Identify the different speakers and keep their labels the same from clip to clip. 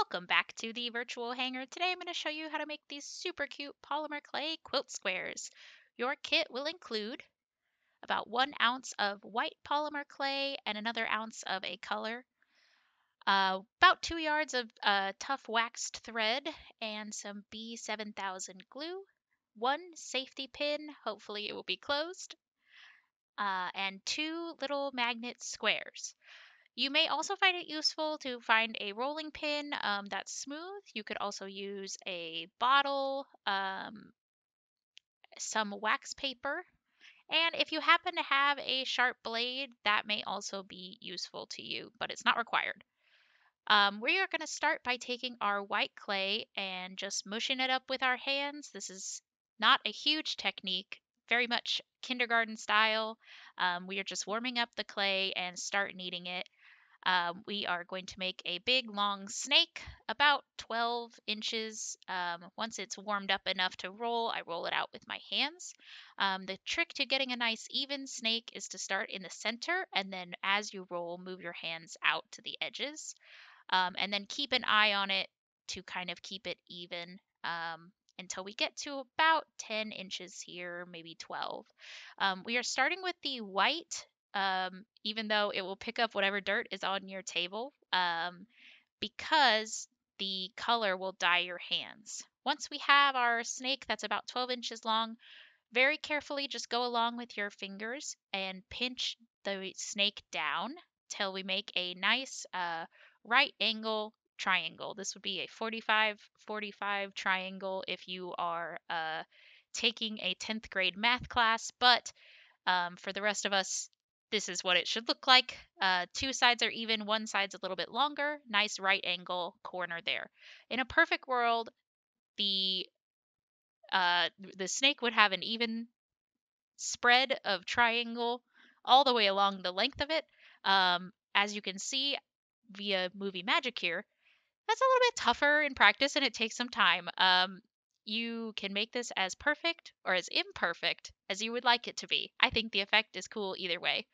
Speaker 1: Welcome back to the virtual hangar. Today I'm going to show you how to make these super cute polymer clay quilt squares. Your kit will include about 1 ounce of white polymer clay and another ounce of a color, about 2 yards of tough waxed thread and some B7000 glue, one safety pin, hopefully it will be closed, and 2 little magnet squares. You may also find it useful to find a rolling pin that's smooth. You could also use a bottle, some wax paper, and if you happen to have a sharp blade, that may also be useful to you, but it's not required. We are going to start by taking our white clay and just mushing it up with our hands. This is not a huge technique, very much kindergarten style. We are just warming up the clay and start kneading it. We are going to make a big long snake, about 12 inches. Once it's warmed up enough to roll, I roll it out with my hands. The trick to getting a nice even snake is to start in the center, and then as you roll, move your hands out to the edges. And then keep an eye on it to kind of keep it even until we get to about 10 inches here, maybe 12. We are starting with the white, even though it will pick up whatever dirt is on your table, because the color will dye your hands. Once we have our snake that's about 12 inches long, very carefully just go along with your fingers and pinch the snake down till we make a nice right angle triangle. This would be a 45-45 triangle if you are taking a 10th grade math class, but for the rest of us, this is what it should look like. 2 sides are even, one side's a little bit longer, nice right angle corner there. In a perfect world, the snake would have an even spread of triangle all the way along the length of it. As you can see via movie magic here, that's a little bit tougher in practice and it takes some time. You can make this as perfect or as imperfect as you would like it to be. I think the effect is cool either way.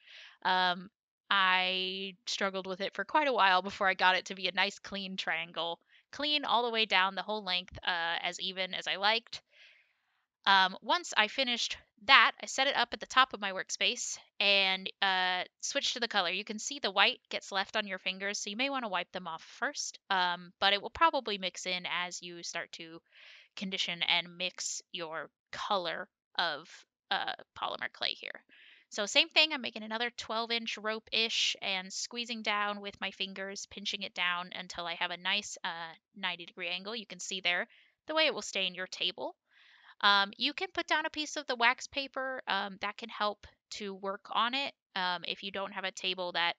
Speaker 1: I struggled with it for quite a while before I got it to be a nice clean triangle, clean all the way down the whole length, as even as I liked. Once I finished that, I set it up at the top of my workspace and switched to the color. You can see the white gets left on your fingers, so you may want to wipe them off first, but it will probably mix in as you start to condition and mix your color of polymer clay here. So same thing, I'm making another 12-inch rope-ish and squeezing down with my fingers, pinching it down until I have a nice 90-degree angle. You can see there the way it will stay in your table. You can put down a piece of the wax paper that can help to work on it if you don't have a table that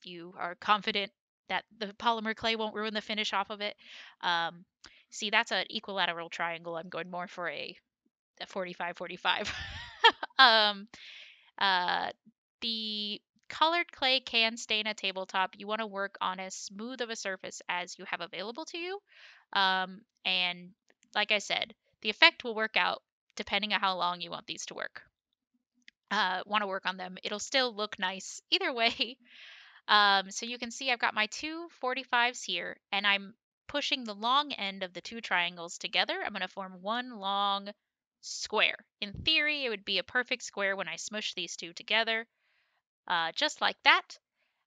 Speaker 1: you are confident that the polymer clay won't ruin the finish off of it. See, that's an equilateral triangle. I'm going more for a 45-45. um, uh, the colored clay can stain a tabletop. You want to work on as smooth of a surface as you have available to you. And like I said, the effect will work out depending on how long you want these to work. Want to work on them. It'll still look nice either way. So you can see I've got my two 45s here, and I'm pushing the long end of the two triangles together. I'm going to form one long square. In theory, it would be a perfect square when I smush these two together. Just like that.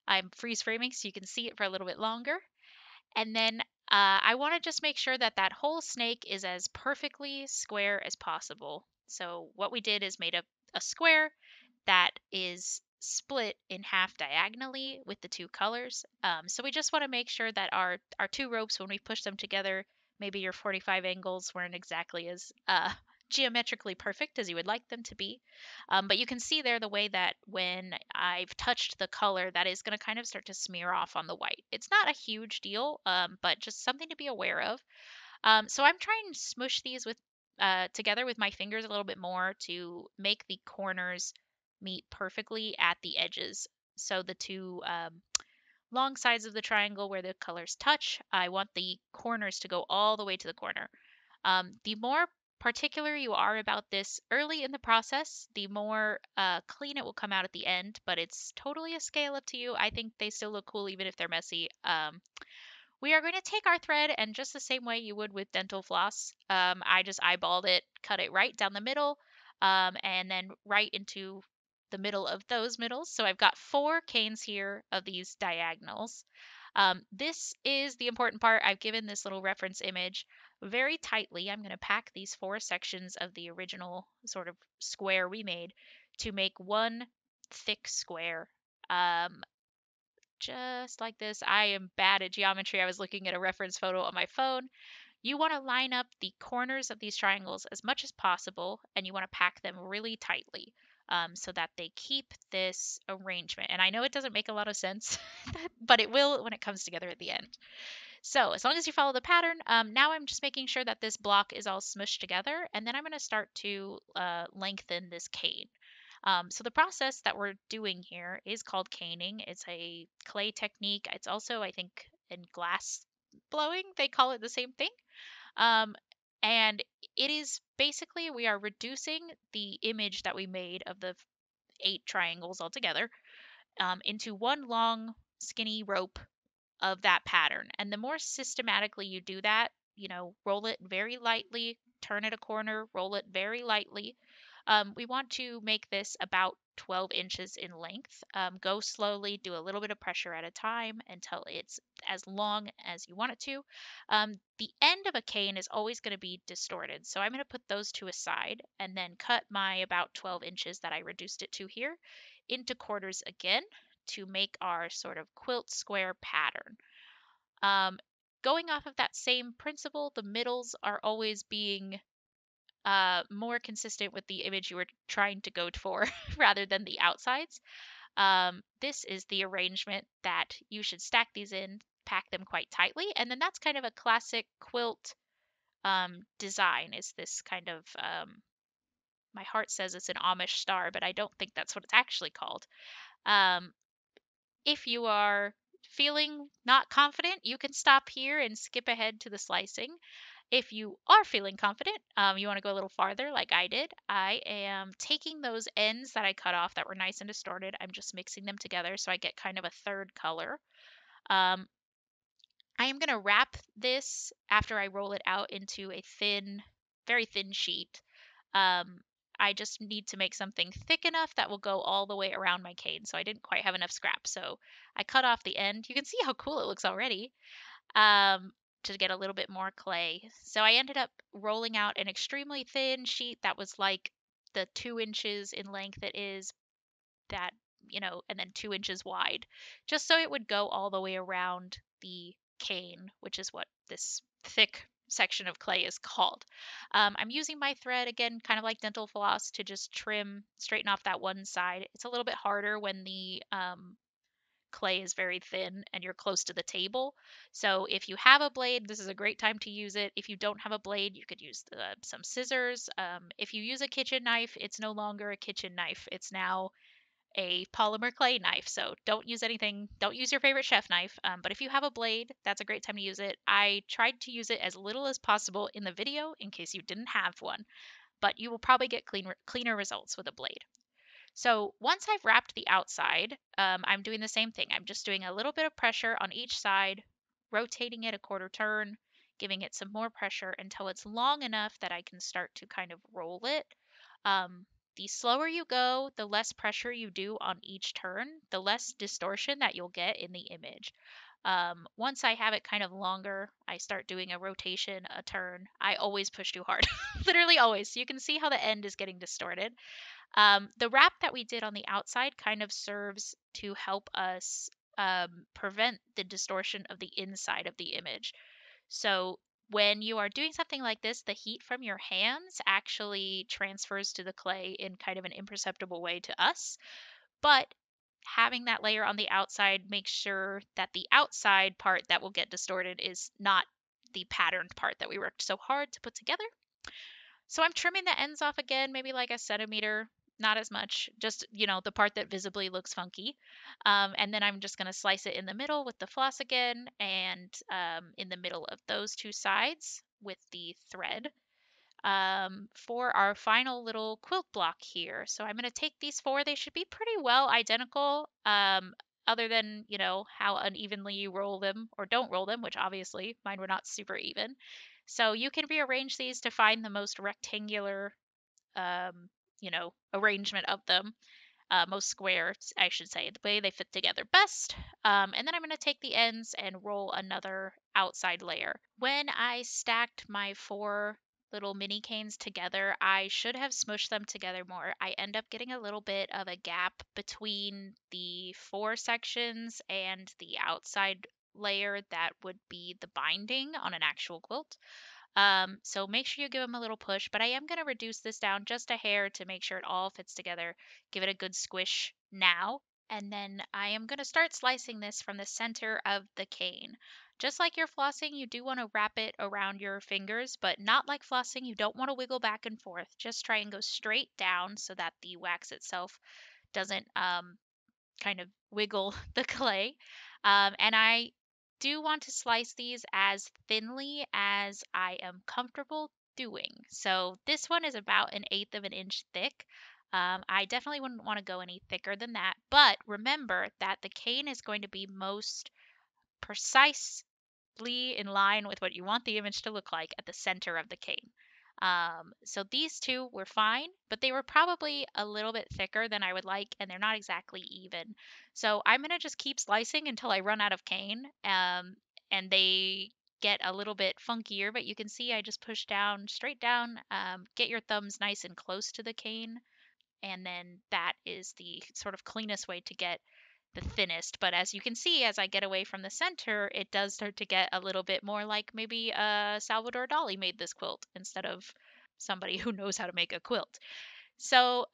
Speaker 1: I'm freeze framing so you can see it for a little bit longer. And then I want to just make sure that that whole snake is as perfectly square as possible. So what we did is made a square that is split in half diagonally with the two colors. So we just want to make sure that our two ropes, when we push them together, maybe your 45 angles weren't exactly as geometrically perfect as you would like them to be. But you can see there the way that when I've touched the color, that is going to kind of start to smear off on the white. It's not a huge deal, but just something to be aware of. So I'm trying to smush these with together with my fingers a little bit more to make the corners meet perfectly at the edges. So the two long sides of the triangle where the colors touch, I want the corners to go all the way to the corner. The more particular you are about this early in the process, the more clean it will come out at the end, but it's totally a scale up to you. I think they still look cool even if they're messy. We are going to take our thread and just the same way you would with dental floss, I just eyeballed it, cut it right down the middle, and then right into the middle of those middles. So I've got 4 canes here of these diagonals. This is the important part. I've given this little reference image very tightly. I'm going to pack these 4 sections of the original sort of square we made to make one thick square. Um, just like this. I am bad at geometry. I was looking at a reference photo on my phone. You want to line up the corners of these triangles as much as possible, and you want to pack them really tightly so that they keep this arrangement. And I know it doesn't make a lot of sense, but it will when it comes together at the end. So as long as you follow the pattern, now I'm just making sure that this block is all smushed together, and then I'm going to start to lengthen this cane. So the process that we're doing here is called caning. It's a clay technique. It's also, I think, in glass blowing, they call it the same thing. Um, and it is basically we are reducing the image that we made of the 8 triangles altogether into one long skinny rope of that pattern. And the more systematically you do that, roll it very lightly, turn it a corner, roll it very lightly. We want to make this about 12 inches in length. Go slowly, do a little bit of pressure at a time until it's as long as you want it to. The end of a cane is always going to be distorted. So I'm going to put those 2 aside and then cut my about 12 inches that I reduced it to here into quarters again to make our sort of quilt square pattern. Um, Going off of that same principle, the middles are always being more consistent with the image you were trying to go for rather than the outsides. This is the arrangement that you should stack these in, pack them quite tightly, and then that's kind of a classic quilt design. Is this kind of my heart says it's an Amish star, but I don't think that's what it's actually called. Um, if you are feeling not confident, you can stop here and skip ahead to the slicing. If you are feeling confident, you want to go a little farther like I did, I am taking those ends that I cut off that were nice and distorted. I'm just mixing them together so I get kind of a third color. Um, I am going to wrap this after I roll it out into a thin, very thin sheet. Um, I just need to make something thick enough that will go all the way around my cane. So I didn't quite have enough scrap. So I cut off the end. You can see how cool it looks already. Um, to get a little bit more clay. So I ended up rolling out an extremely thin sheet that was like the 2 inches in length it is that, and then 2 inches wide, just so it would go all the way around the cane, which is what this thick section of clay is called. I'm using my thread again, kind of like dental floss, to just straighten off that one side. It's a little bit harder when the clay is very thin and you're close to the table. So if you have a blade, this is a great time to use it. If you don't have a blade, you could use some scissors. If you use a kitchen knife, it's no longer a kitchen knife. It's now a polymer clay knife. So don't use your favorite chef knife. But if you have a blade, that's a great time to use it. I tried to use it as little as possible in the video in case you didn't have one, but you will probably get cleaner results with a blade. So once I've wrapped the outside, I'm doing the same thing. I'm just doing a little bit of pressure on each side, rotating it a quarter turn, giving it some more pressure until it's long enough that I can start to kind of roll it. The slower you go, the less pressure you do on each turn, the less distortion that you'll get in the image. Once I have it kind of longer, I start doing a rotation, a turn. I always push too hard, literally always. So you can see how the end is getting distorted. The wrap that we did on the outside kind of serves to help us prevent the distortion of the inside of the image. So when you are doing something like this, the heat from your hands actually transfers to the clay in kind of an imperceptible way to us. But having that layer on the outside makes sure that the outside part that will get distorted is not the patterned part that we worked so hard to put together. So I'm trimming the ends off again, maybe like a centimeter, not as much, just, the part that visibly looks funky. And then I'm just going to slice it in the middle with the floss again and in the middle of those 2 sides with the thread for our final little quilt block here. So I'm going to take these 4. They should be pretty well identical. other than, how unevenly you roll them or don't roll them, which obviously mine were not super even. So you can rearrange these to find the most rectangular, arrangement of them, most squares, I should say, the way they fit together best. And then I'm going to take the ends and roll another outside layer. When I stacked my 4 little mini canes together, I should have smushed them together more. I end up getting a little bit of a gap between the 4 sections and the outside layer that would be the binding on an actual quilt. So make sure you give them a little push, but I am going to reduce this down just a hair to make sure it all fits together. Give it a good squish now. And then I am going to start slicing this from the center of the cane. Just like you're flossing, you do want to wrap it around your fingers, but not like flossing. You don't want to wiggle back and forth. Just try and go straight down so that the wax itself doesn't kind of wiggle the clay. And I do want to slice these as thinly as I am comfortable doing. So this one is about 1/8 of an inch thick. I definitely wouldn't want to go any thicker than that. But remember that the cane is going to be most precise in line with what you want the image to look like at the center of the cane. So these two were fine, but they were probably a little bit thicker than I would like, and they're not exactly even. So I'm going to just keep slicing until I run out of cane, and they get a little bit funkier, but you can see I just push down, straight down, get your thumbs nice and close to the cane, and then that is the sort of cleanest way to get the thinnest. But as you can see, as I get away from the center, it does start to get a little bit more like maybe Salvador Dali made this quilt instead of somebody who knows how to make a quilt. So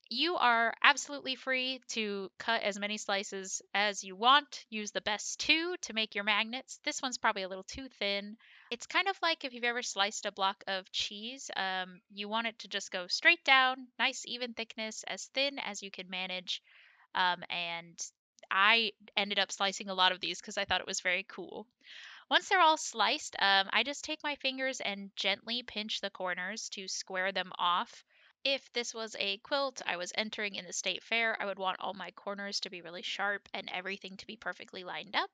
Speaker 1: you are absolutely free to cut as many slices as you want. Use the best 2 to make your magnets. This one's probably a little too thin. It's kind of like if you've ever sliced a block of cheese. You want it to just go straight down, nice even thickness, as thin as you can manage. And I ended up slicing a lot of these because I thought it was very cool. Once they're all sliced, I just take my fingers and gently pinch the corners to square them off. If this was a quilt I was entering in the state fair, I would want all my corners to be really sharp and everything to be perfectly lined up.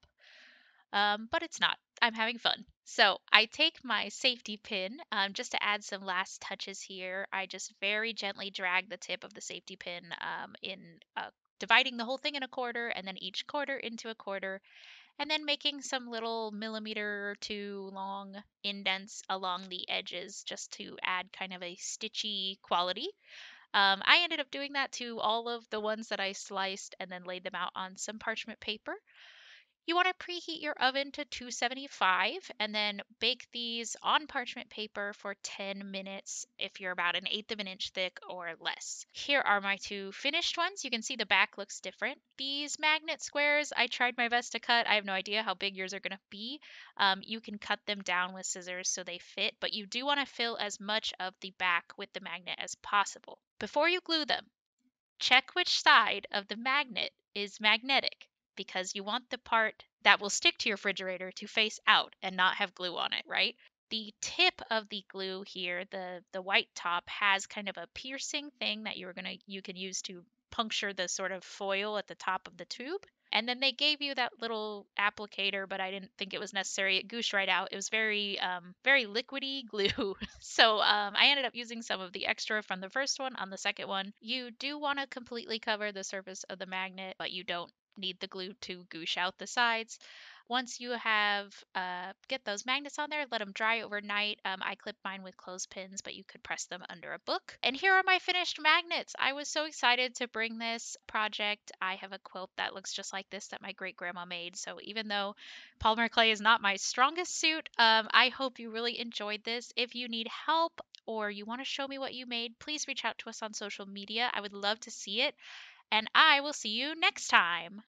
Speaker 1: But it's not. I'm having fun. So I take my safety pin just to add some last touches here. I just very gently drag the tip of the safety pin dividing the whole thing in a quarter and then each quarter into a quarter, and then making some little millimeter or 2 long indents along the edges just to add kind of a stitchy quality. I ended up doing that to all of the ones that I sliced and then laid them out on some parchment paper. You want to preheat your oven to 275 and then bake these on parchment paper for 10 minutes if you're about 1/8 of an inch thick or less. Here are my 2 finished ones. You can see the back looks different. These magnet squares, I tried my best to cut. I have no idea how big yours are going to be. You can cut them down with scissors so they fit, but you do want to fill as much of the back with the magnet as possible. Before you glue them, check which side of the magnet is magnetic because you want the part that will stick to your refrigerator to face out and not have glue on it, right? The tip of the glue here, the white top, has kind of a piercing thing that you can use to puncture the sort of foil at the top of the tube. And then they gave you that little applicator, but I didn't think it was necessary. It gooshed right out. It was very, very liquidy glue. So I ended up using some of the extra from the first one on the second one. You do want to completely cover the surface of the magnet, but you don't need the glue to goosh out the sides. Once you have get those magnets on there, let them dry overnight. I clip mine with clothespins, but you could press them under a book. And here are my finished magnets. I was so excited to bring this project. I have a quilt that looks just like this that my great grandma made. So even though polymer clay is not my strongest suit, I hope you really enjoyed this. If you need help or you want to show me what you made, please reach out to us on social media. I would love to see it. And I will see you next time.